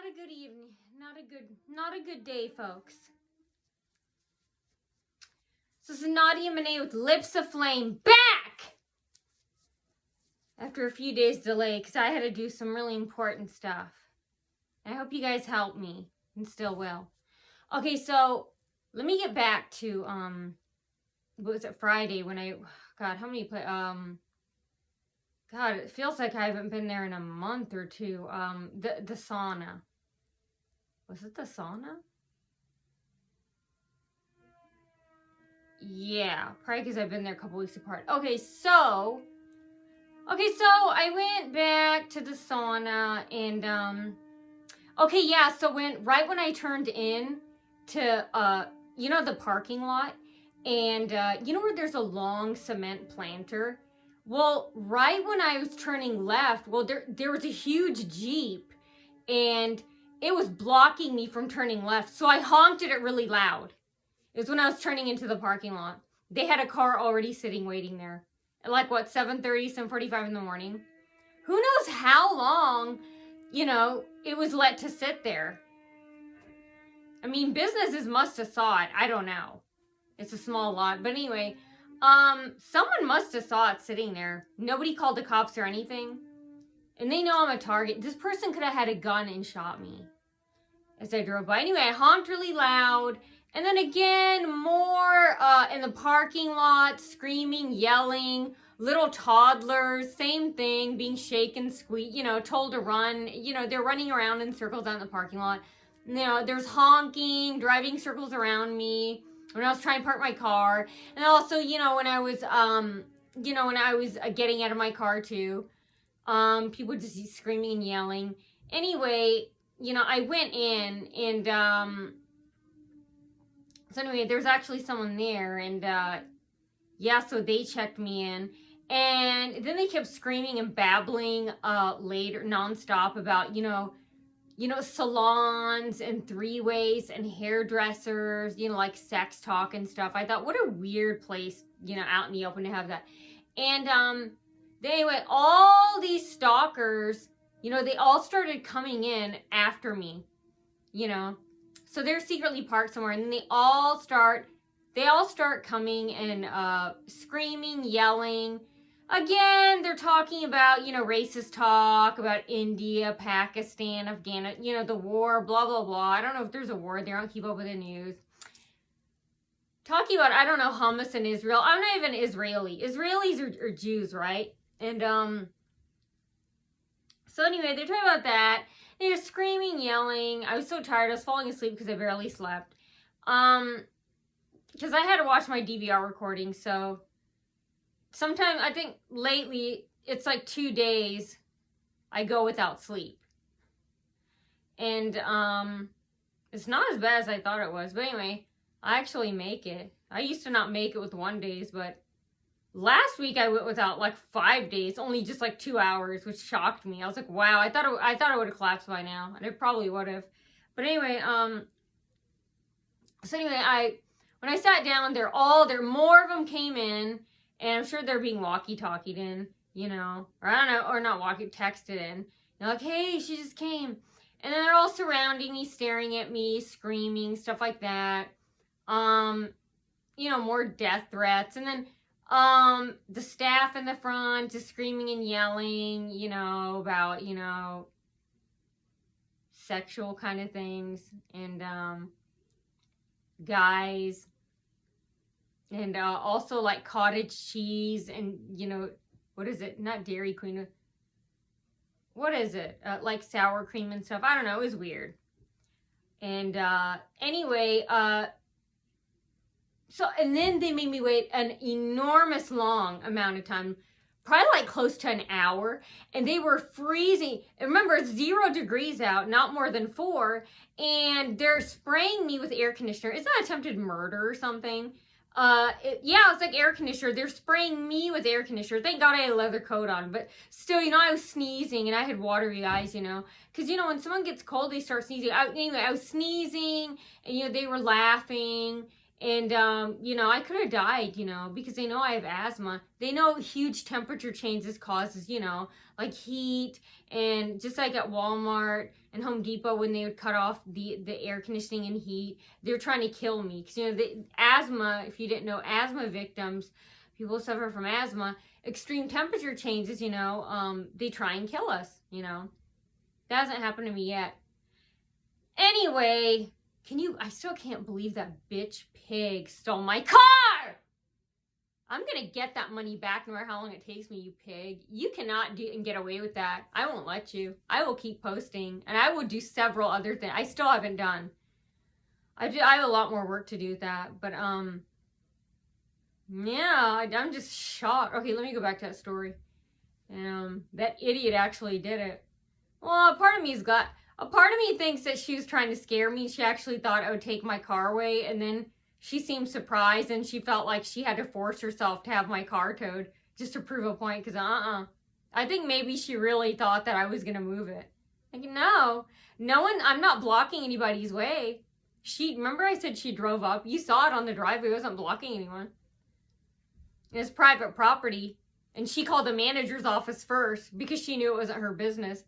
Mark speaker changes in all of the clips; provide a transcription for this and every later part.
Speaker 1: a good evening. Not a good day, folks. So this is Nadia Monet with Lips Aflame back! After a few days delay, because I had to do some really important stuff. I hope you guys helped me, and still will. Okay, so let me get back to, what was it, Friday when God, how many God, it feels like I haven't been there in a month or two. The sauna. Was it the sauna? Yeah, probably because I've been there a couple weeks apart. Okay, so I went back to the sauna and, so right when I turned in to, the parking lot and, where there's a long cement planter? Well, right when I was turning left, there was a huge Jeep and it was blocking me from turning left. So I honked at it really loud. It was when I was turning into the parking lot. They had a car already sitting, waiting there. At 7:30, 7:45 in the morning. Who knows how long, it was let to sit there. I mean, businesses must have saw it. I don't know. It's a small lot. But anyway, someone must have saw it sitting there. Nobody called the cops or anything. And they know I'm a target. This person could have had a gun and shot me as I drove by. Anyway, I honked really loud. And then again, more in the parking lot, screaming, yelling, little toddlers, same thing, being shaken, squeaked, told to run. They're running around in circles out in the parking lot. There's honking, driving circles around me when I was trying to park my car. And also, when I was, getting out of my car too, people just screaming and yelling. Anyway, I went in and, so anyway, there's actually someone there, and, so they checked me in, and then they kept screaming and babbling, later, nonstop about, salons and three-ways and hairdressers, sex talk and stuff. I thought, what a weird place, out in the open to have that. And, anyway, all these stalkers, they all started coming in after me, So they're secretly parked somewhere, and then they all start coming and screaming, yelling. Again, they're talking about, racist talk about India, Pakistan, Afghanistan, the war, blah, blah, blah. I don't know if there's a war there. I don't keep up with the news. Talking about, I don't know, hummus in Israel. I'm not even Israeli. Israelis are Jews, right? And, so anyway, they're talking about that. They were screaming, yelling. I was so tired. I was falling asleep because I barely slept. Because I had to watch my DVR recording. So sometimes, I think lately, it's 2 days I go without sleep. And it's not as bad as I thought it was. But anyway, I actually make it. I used to not make it with 1 day, but last week I went without 5 days, only just 2 hours, which shocked me. I was like, wow, I thought it would have collapsed by now, and it probably would have. But anyway, when I sat down, more of them came in, and I'm sure they're being walkie-talkied in, or I don't know, or not texted in. They're like, hey, she just came. And then they're all surrounding me, staring at me, screaming, stuff like that. More death threats. And then the staff in the front is screaming and yelling, about, sexual kind of things, and, guys, and, also, cottage cheese, and, what is it? Not Dairy Queen. What is it? Sour cream and stuff. I don't know. It was weird. And, anyway, and then they made me wait an enormous long amount of time, probably close to an hour, and they were freezing. And remember, it's 0 degrees out, not more than 4, and they're spraying me with air conditioner. Is that attempted murder or something? It's air conditioner. They're spraying me with air conditioner. Thank God I had a leather coat on, but still, I was sneezing, and I had watery eyes, because, when someone gets cold, they start sneezing. I was sneezing, and, they were laughing. And, you know, I could have died, you know, because they know I have asthma. They know huge temperature changes causes, you know, like heat. And just like at Walmart and Home Depot, when they would cut off the air conditioning and heat, they're trying to kill me. Because, you know, the asthma, if you didn't know, asthma victims, people who suffer from asthma, extreme temperature changes, you know, they try and kill us, you know. That hasn't happened to me yet. Anyway, I still can't believe that bitch pig stole my car! I'm gonna get that money back no matter how long it takes me, you pig. You cannot do and get away with that. I won't let you. I will keep posting, and I will do several other things I still haven't done. I have a lot more work to do with that, but yeah, I'm just shocked. Okay, let me go back to that story. And that idiot actually did it. Well, a part of me thinks that she was trying to scare me. She actually thought I would take my car away, and then she seemed surprised, and she felt like she had to force herself to have my car towed just to prove a point, because I think maybe she really thought that I was going to move it. Like, no one, I'm not blocking anybody's way. Remember I said she drove up? You saw it on the driveway. I wasn't blocking anyone. It's private property, and she called the manager's office first because she knew it wasn't her business.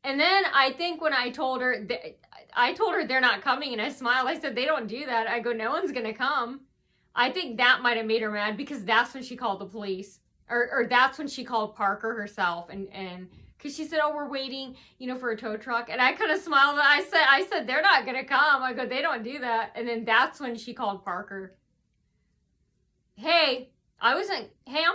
Speaker 1: And then I think when I told her they're not coming, and I smiled. I said, they don't do that. I go, no one's going to come. I think that might have made her mad, because that's when she called the police. Or that's when she called Parker herself. And because she said, oh, we're waiting, you know, for a tow truck. And I kind of smiled. I said, they're not going to come. I go, they don't do that. And then that's when she called Parker. Hey, I'm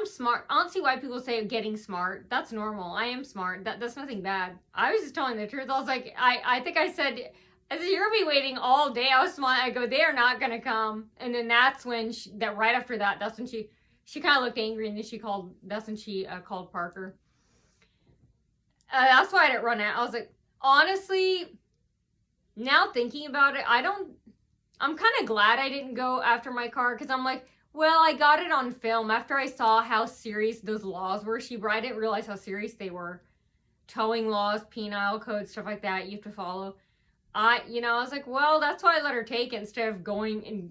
Speaker 1: smart. I don't see why people say getting smart. That's normal. I am smart. That's nothing bad. I was just telling the truth. I was like, I think I said, you're going to be waiting all day. I was smart. I go, they are not going to come. And then that's when, right after that, that's when she kind of looked angry, and then that's when she called Parker. That's why I didn't run out. I was like, honestly, now thinking about it, I'm kind of glad I didn't go after my car, because I'm like, well, I got it on film after I saw how serious those laws were. I didn't realize how serious they were. Towing laws, penal code, stuff like that you have to follow. I was like, well, that's why I let her take it instead of going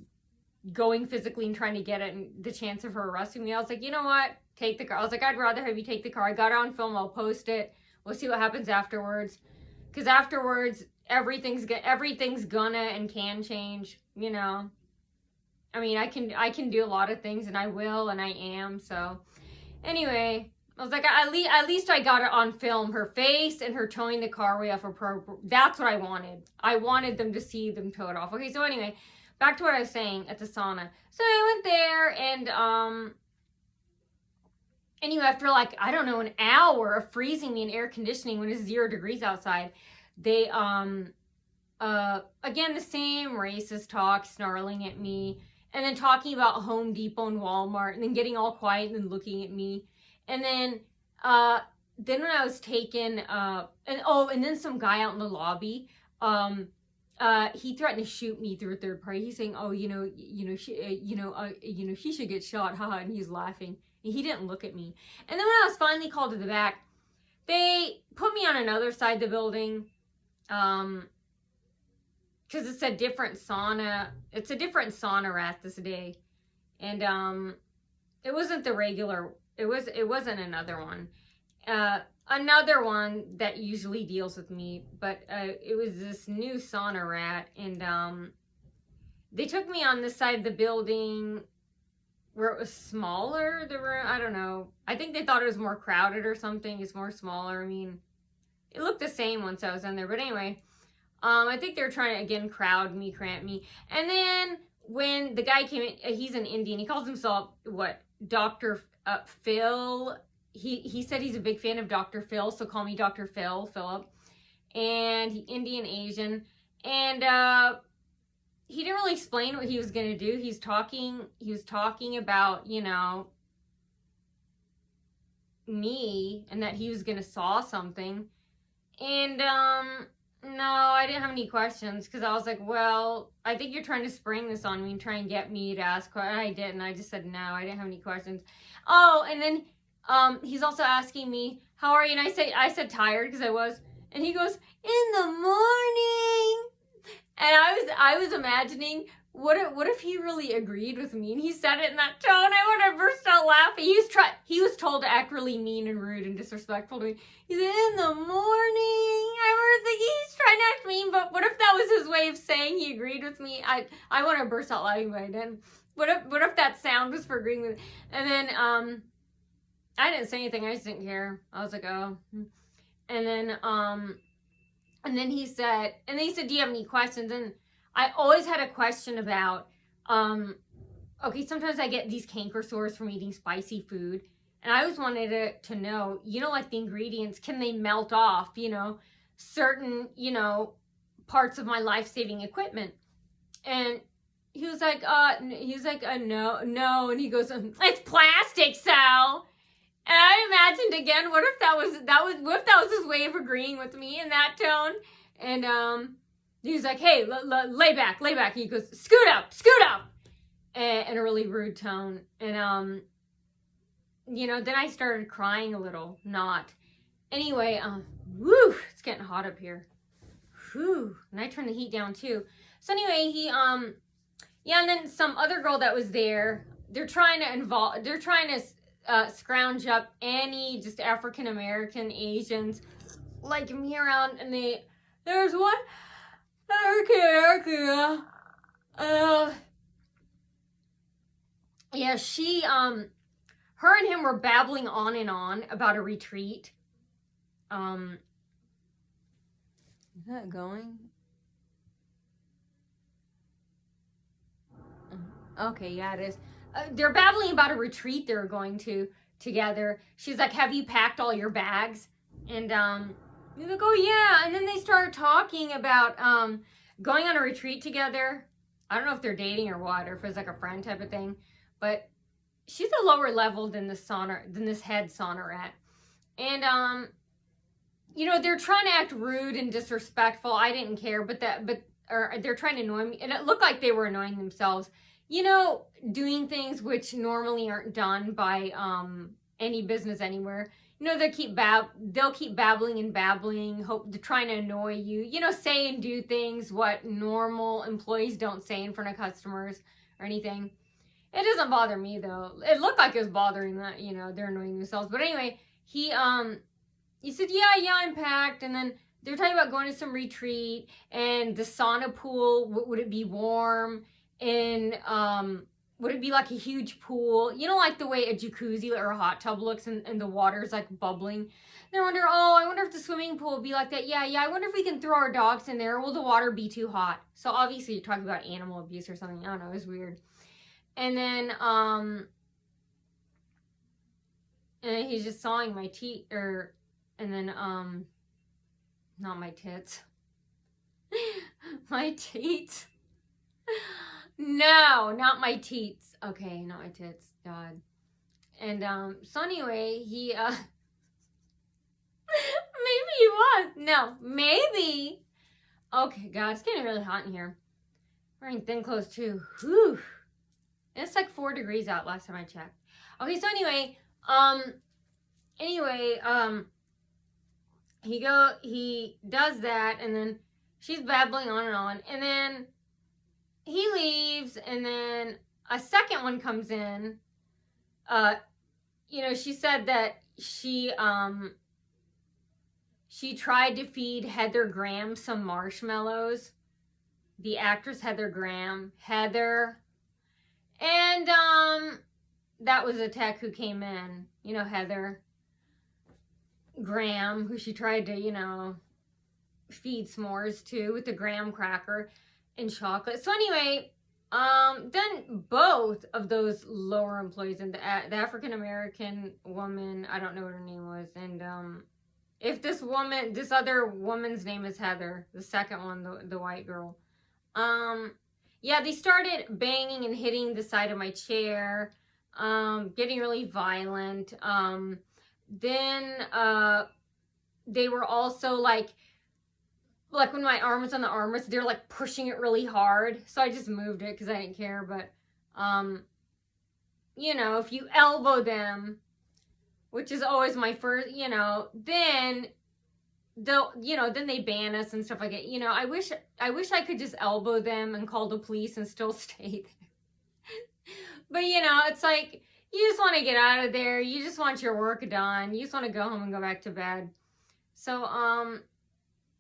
Speaker 1: physically and trying to get it, and the chance of her arresting me. I was like, you know what? Take the car. I was like, I'd rather have you take the car. I got it on film. I'll post it. We'll see what happens afterwards. Because afterwards, everything's gonna and can change, you know. I mean, I can do a lot of things, and I will, and I am. So anyway, I was like, at least I got it on film, her face and her towing the car way off her program. That's what I wanted. I wanted them to see them tow it off. Okay, so anyway, back to what I was saying at the sauna. So I went there, and anyway, after like, I don't know, an hour of freezing me in air conditioning when it's 0 degrees outside, they again, the same racist talk, snarling at me. And then talking about Home Depot and Walmart, and then getting all quiet and then looking at me. And then when I was taken, and then some guy out in the lobby, he threatened to shoot me through a third party. He's saying, oh, she should get shot, haha, and he's laughing. And he didn't look at me. And then when I was finally called to the back, they put me on another side of the building, because it's a different sauna. It's a different sauna rat this day. And it wasn't the regular, it wasn't another one. Another one that usually deals with me, but it was this new sauna rat. And they took me on this side of the building where it was smaller, the room. I don't know. I think they thought it was more crowded or something. It's more smaller. I mean, it looked the same once I was in there. But anyway, I think they were trying to, again, cramp me. And then when the guy came in, he's an Indian. He calls himself, Dr. Phil. He said he's a big fan of Dr. Phil, so call me Dr. Philip. And Indian, Asian. And he didn't really explain what he was going to do. He was talking about, me, and that he was going to saw something. And no, I didn't have any questions, because I was like, well, I think you're trying to spring this on me and try and get me to ask questions. I didn't. I just said no. I didn't have any questions. Oh, and then he's also asking me, how are you? And I said tired, because I was. And he goes, in the morning. And I was imagining what if he really agreed with me and he said it in that tone? I would have burst out laughing. He was told to act really mean and rude and disrespectful to me. He said, in the morning. I remember thinking he's trying to act mean, but what if that was his way of saying he agreed with me? I want to burst out laughing, but I didn't. What if that sound was for agreeing with me? And then I didn't say anything. I just didn't care. I was like, oh. And then he said, do you have any questions? And I always had a question about, okay, sometimes I get these canker sores from eating spicy food. And I always wanted to know, like the ingredients, can they melt off, certain, parts of my life-saving equipment? And he was like, no. And he goes, it's plastic, Sal. And I imagined again, what if that was his way of agreeing with me in that tone? And, he was like, hey, lay back. And he goes, scoot up. In a really rude tone. And, then I started crying a little. Not. Anyway, it's getting hot up here. Whew. And I turned the heat down too. So anyway, and then some other girl that was there, they're trying to scrounge up any just African American Asians like me around, and there's one African she her and him were babbling on and on about a retreat. Is that going? Okay, yeah, it is. They're babbling about a retreat they're going to together. She's like, have you packed all your bags? And he's like, oh yeah. And then they started talking about going on a retreat together. I don't know if they're dating or what, or if it's like a friend type of thing. But she's a lower level than this head sauna rat. And they're trying to act rude and disrespectful. I didn't care, but they're trying to annoy me. And it looked like they were annoying themselves. Doing things which normally aren't done by any business anywhere. They'll keep babbling and babbling, trying to annoy you. Say and do things what normal employees don't say in front of customers or anything. It doesn't bother me though. It looked like it was bothering that, they're annoying themselves. But anyway, he said, yeah, I'm packed. And then they're talking about going to some retreat and the sauna pool. Would it be warm? And would it be like a huge pool? Like the way a jacuzzi or a hot tub looks and the water's like bubbling. And I wonder if the swimming pool would be like that. Yeah, I wonder if we can throw our dogs in there. Will the water be too hot? So obviously you're talking about animal abuse or something. I don't know, it was weird. And then he's just sawing my teeth, not my tits. My teeth. No, not my teats. Okay, not my tits. God. And so anyway, he maybe he was. No, maybe. Okay, God, it's getting really hot in here. Wearing thin clothes too. Whew. It's like 4 degrees out last time I checked. Okay, so anyway, he does that, and then she's babbling on, and then he leaves, and then a second one comes in. She said that she tried to feed Heather Graham some marshmallows. The actress Heather Graham. And that was a tech who came in. Heather Graham, who she tried to, feed s'mores to with the graham cracker and chocolate. So anyway, then both of those lower employees and the African American woman, I don't know what her name was, and if this other woman's name is Heather, the second one, the white girl, they started banging and hitting the side of my chair, getting really violent. Then they were also like when my arm was on the armrest, they're like pushing it really hard. So I just moved it because I didn't care. But, if you elbow them, which is always my first, then they'll, then they ban us and stuff like that. I wish I could just elbow them and call the police and still stay there. But it's like, you just want to get out of there. You just want your work done. You just want to go home and go back to bed. So,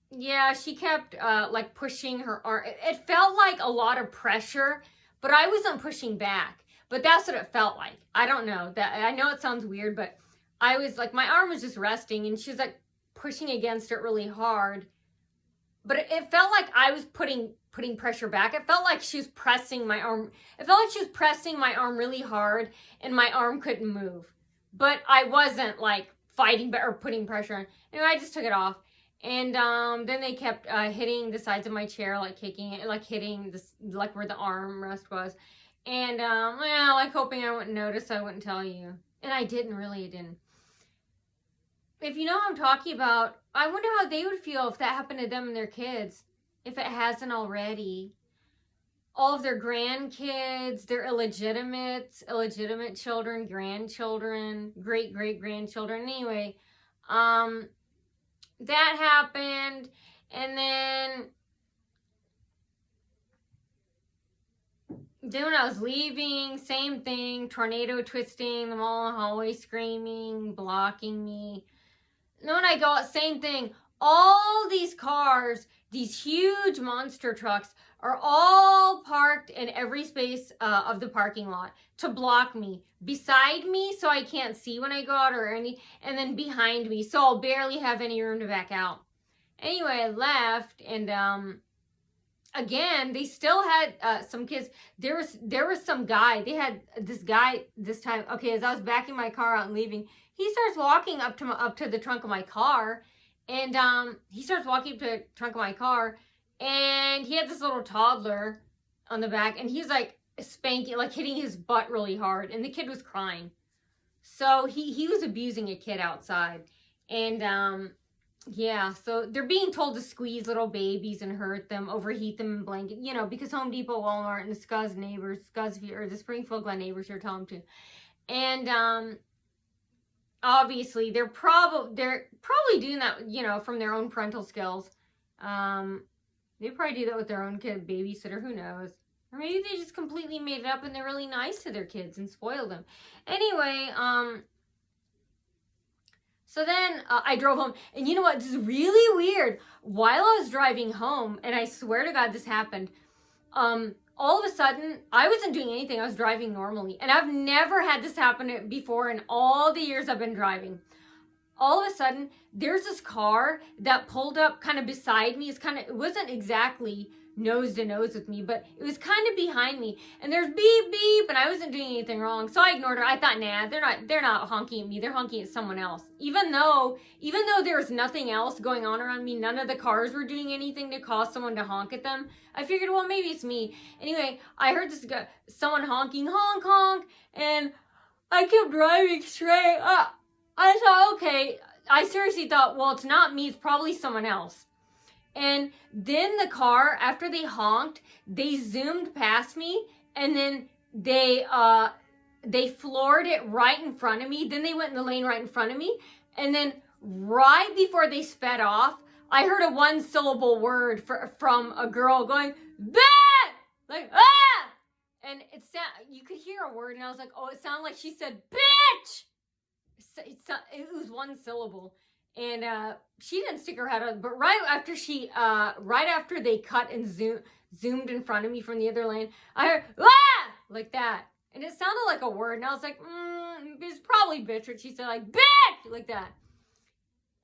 Speaker 1: yeah, she kept, like, pushing her arm. It felt like a lot of pressure, but I wasn't pushing back. But that's what it felt like. I don't know. I know it sounds weird, but I was, like, my arm was just resting, and she was, like, pushing against it really hard. But it felt like I was putting pressure back. It felt like she was pressing my arm. It felt like she was pressing my arm really hard, and my arm couldn't move. But I wasn't, like, fighting or putting pressure on. Anyway, I just took it off. And then they kept hitting the sides of my chair, like kicking it, like hitting this, like where the armrest was. And, well, like hoping I wouldn't notice, I wouldn't tell you. And I didn't, really, I didn't. If you know what I'm talking about, I wonder how they would feel if that happened to them and their kids. If it hasn't already. All of their grandkids, their illegitimate children, grandchildren, great-great-grandchildren. Anyway, that happened. And then when I was leaving, same thing. Tornado twisting, them all in the hallway screaming, blocking me. Then when I go out, same thing. All these cars, these huge monster trucks, are all parked in every space of the parking lot to block me. Beside me, so I can't see when I go out, and then behind me, so I'll barely have any room to back out. Anyway, I left, and again, they still had some kids. There was some guy. They had this guy this time. Okay, as I was backing my car out and leaving, he starts walking up to the trunk of my car, and he starts walking up to the trunk of my car, and he had this little toddler on the back, and he's like spanking, like hitting his butt really hard, and the kid was crying. So he was abusing a kid outside, and yeah, so they're being told to squeeze little babies and hurt them, overheat them in blanket, because Home Depot, Walmart, and the the Springfield Glen neighbors are telling them to. And obviously they're probably doing that, from their own parental skills. They probably do that with their own kid babysitter, who knows? Or maybe they just completely made it up and they're really nice to their kids and spoil them. Anyway, so then I drove home, and you know what? This is really weird. While I was driving home, and I swear to God this happened, all of a sudden, I wasn't doing anything. I was driving normally, and I've never had this happen before in all the years I've been driving. All of a sudden, there's this car that pulled up kind of beside me. It wasn't exactly nose to nose with me, but it was kind of behind me, and there's beep beep, and I wasn't doing anything wrong, so I ignored her. I thought, nah, they're not honking at me, they're honking at someone else. Even though there was nothing else going on around me, none of the cars were doing anything to cause someone to honk at them, I figured, well, maybe it's me. Anyway, I heard someone honking, honk honk, and I kept driving straight up. I thought, okay, I seriously thought, well, it's not me, it's probably someone else. And then the car, after they honked, they zoomed past me, and then they floored it right in front of me. Then they went in the lane right in front of me. And then right before they sped off, I heard a one-syllable word from a girl going, "Bah!" Like, ah! And you could hear a word, and I was like, oh, it sounded like she said, "Bitch!" It was one syllable. And she didn't stick her head out, but right after they cut and zoomed in front of me from the other lane, I heard, "Ah!" Like that. And it sounded like a word, and I was like, it's probably bitch, what she said, like, "Bitch!" Like that.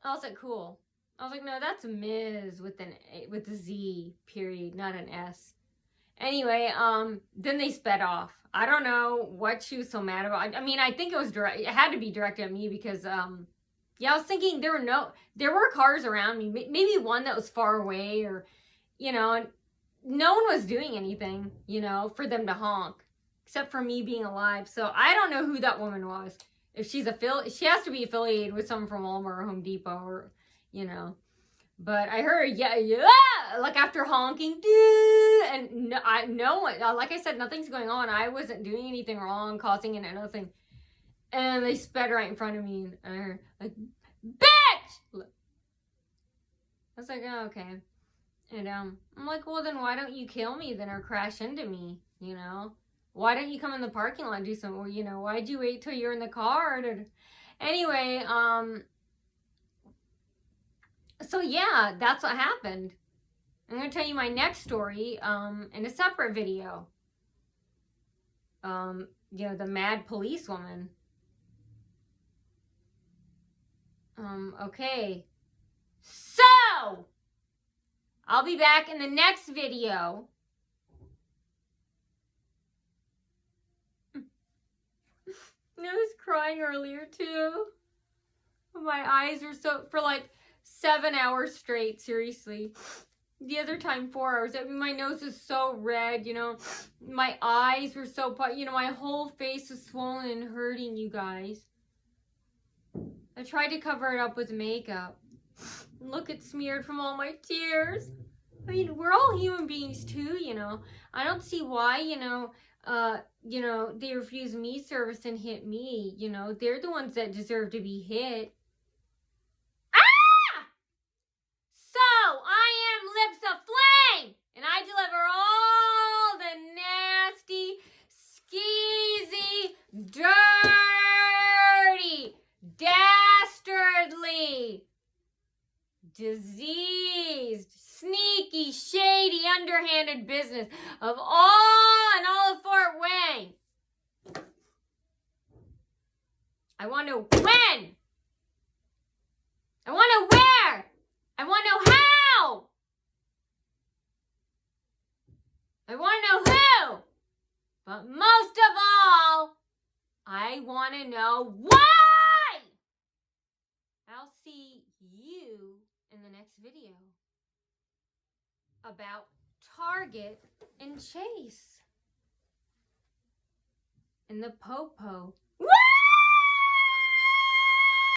Speaker 1: I was like, cool. I was like, no, that's Ms. with a Z, period, not an S. Anyway, then they sped off. I don't know what she was so mad about. I mean, I think it had to be directed at me because, yeah, I was thinking there were cars around me, maybe one that was far away, or, and no one was doing anything, for them to honk, except for me being alive. So I don't know who that woman was. If she has to be affiliated with someone from Walmart or Home Depot, or, But I heard, yeah, like after honking, and no one, like I said, nothing's going on. I wasn't doing anything wrong, causing nothing. And they sped right in front of me, and I heard, like, "Bitch!" I was like, oh, okay. And I'm like, well, then why don't you kill me then or crash into me? You know, why don't you come in the parking lot and do something? Well, you know, why'd you wait till you're in the car? Anyway, so yeah, that's what happened. I'm gonna tell you my next story in a separate video. You know, the mad police woman. Okay. So, I'll be back in the next video. I was crying earlier too. My eyes are so, for like 7 hours straight, seriously. The other time 4 hours. I mean, my nose is so red, you know. My eyes were so, you know, my whole face is swollen and hurting, you guys. I tried to cover it up with makeup. Look, it's smeared from all my tears. I mean, we're all human beings too, you know. I don't see why, you know, they refuse me service and hit me. You know, they're the ones that deserve to be hit. Ah! So, I am Lips of Flame, and I deliver all the nasty, skeezy, dirty, dastardly, diseased, sneaky, shady, underhanded business of all of Fort Wayne. I want to know when. I want to know where. I want to know how. I want to know who. But most of all, I want to know why. I'll see you in the next video about Target and Chase and the Popo. Woo!